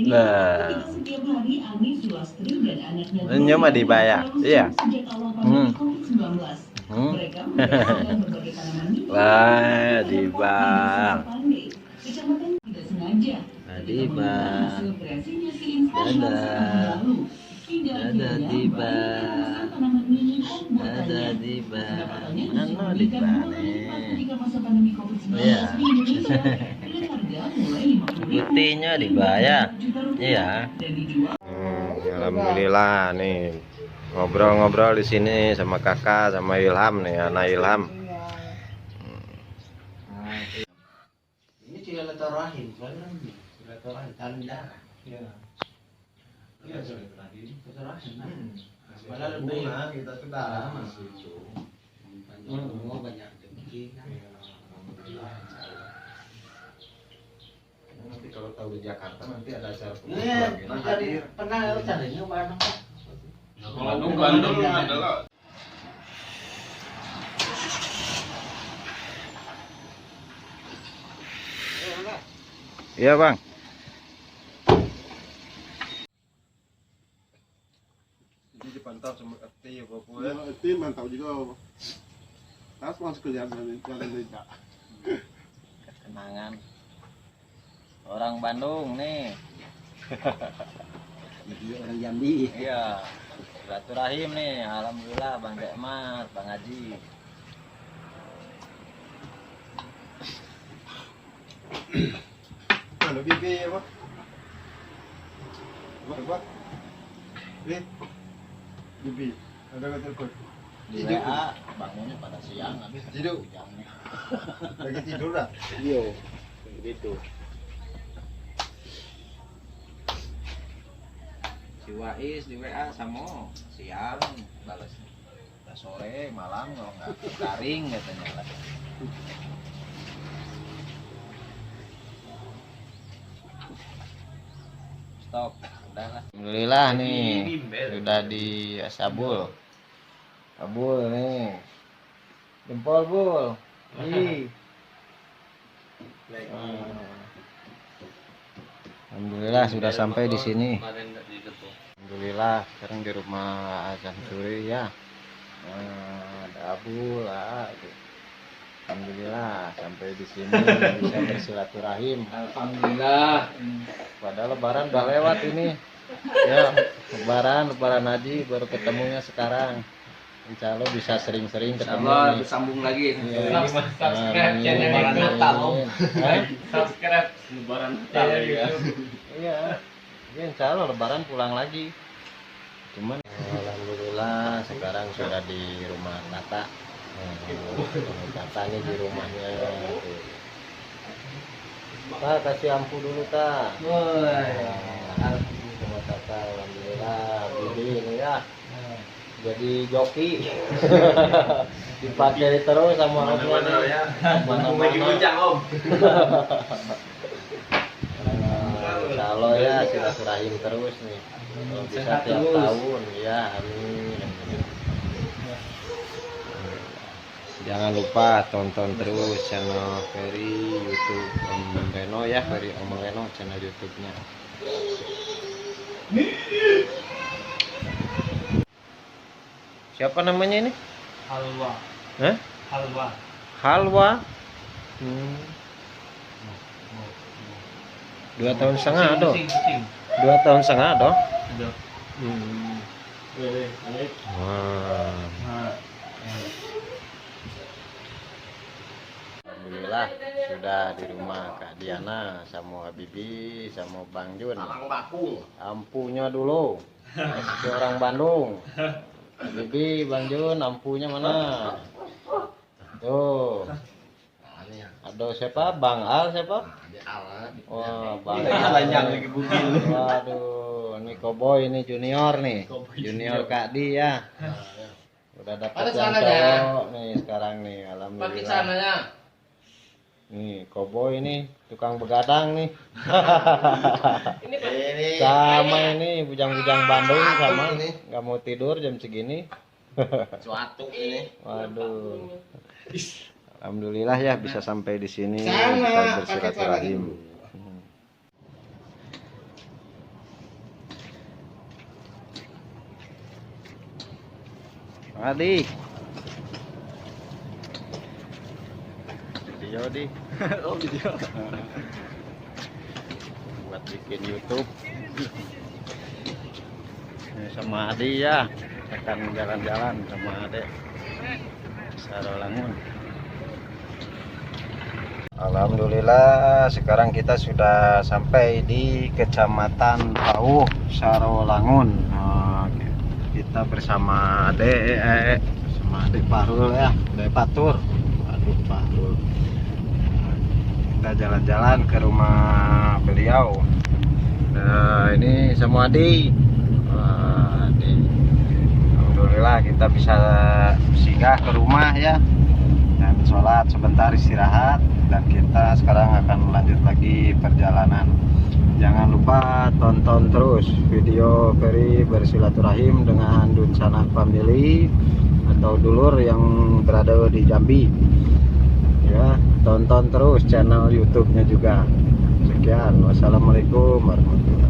Nah, ini mah dibayar, iya. Wah, Dibang. Dibang. Dadah. Dadah Dibang. Dadah Dibang. Mana Dibang nih? Iya. Putihnya dibayar. Iya. Alhamdulillah nih. Ngobrol-ngobrol di sini sama kakak sama Ilham nih, anak Ilham. Ini silaturahim, silaturahim tali darah. Iya. Iya silaturahim. Silaturahim. Malah lebih kita saudara masih itu. Banyak rezeki. Nanti kalau tahu di Jakarta nanti ada acara pernah carinya Bandung adalah iya bang. Jadi dipantau sama RT ya Papua. Ya, RT mantau juga. Pas masuk ke jalan tidak. Kenangan orang Bandung nih. orang Jambi. Iya. Silaturahim nih, alhamdulillah Bang Dekmat, Bang Haji. Ada bibi apa? Apa? Bibi, ada kata telepon. Di WA bangunnya pada siang habis tidur. Hujannya. Lagi tidur dah. Iya, begitu. Si Wais di WA sama siang balas. Sore malam kalau nggak garing katanya lah. Stop, udah lah. Alhamdulillah nih sudah di Sabul. Sabul nih. Jempol bul. Ih. Alhamdulillah sudah sampai di sini. Alhamdulillah sekarang di rumah Azam Suri ya. Ada Abu lah. Alhamdulillah sampai di sini bisa bersilaturahim. Alhamdulillah. Padahal Lebaran udah lewat ini. Ya, Lebaran Haji baru ketemunya sekarang. Insya Allah bisa sering-sering ketemu. Allah bersambung lagi. Ya, Subscribe channel Lebaran Natal Om. Subscribe Lebaran Natal ya. Iya. Ya, Insya Allah Lebaran pulang lagi. Cuman alhamdulillah sekarang sudah di rumah Tata. Tata nih di rumahnya. Pak kasih ampu dulu tak. Rumah Tata alhamdulillah. Bibi ini ya. Jadi joki. Dipakai terus sama Mana-mana ya. Mana-mana. Lagi goncang Om. Insya Allah ya silaturahim terus nih. Kalau bisa tiap tahun ya amin. Jangan lupa tonton terus channel Ferry YouTube Om Reno ya, Ferry Om Reno channel YouTube-nya. Siapa namanya ini? Halwa. Hah? Halwa. Halwa. 2 tahun setengah doh. 2 tahun setengah doh. Wah. Alhamdulillah sudah di rumah Kak Diana sama Habibi sama Bang Jun. Ampunya dulu. Ke orang Bandung. Habibi, Bang Jun, ampunya mana? Tuh. Ada siapa? Bang Al siapa? Wah, Bang Al. Waduh, ini Koboy ini junior nih. Junior Kak Di ya. Udah dapat yang cowok nih sekarang nih, alhamdulillah. Nih, Koboy ini tukang begadang nih. Sama ini bujang-bujang Bandung sama nggak mau tidur jam segini. Suatu ini. Waduh. Alhamdulillah ya bisa sampai di sini bisa bersilaturahim. Adi. Video di. Oh video. Buat bikin YouTube. Ini sama Adi ya. Akan jalan-jalan sama Ade. Sarolangun. Alhamdulillah sekarang kita sudah sampai di Kecamatan Pauh, Sarolangun. Kita bersama Ade, sama Ade Pahrul ya, Ade Patur. Aduh Pahrul. Kita jalan-jalan ke rumah beliau. Nah, ini sama Adi. Adi. Alhamdulillah kita bisa singgah ke rumah ya. Dan sholat sebentar istirahat, dan kita sekarang akan lanjut lagi perjalanan. Jangan lupa tonton terus video Ferry bersilaturahim dengan Dunsana Family atau dulur yang berada di Jambi ya. Tonton terus channel YouTube-nya juga. Sekian, wassalamualaikum warahmatullahi wabarakatuh.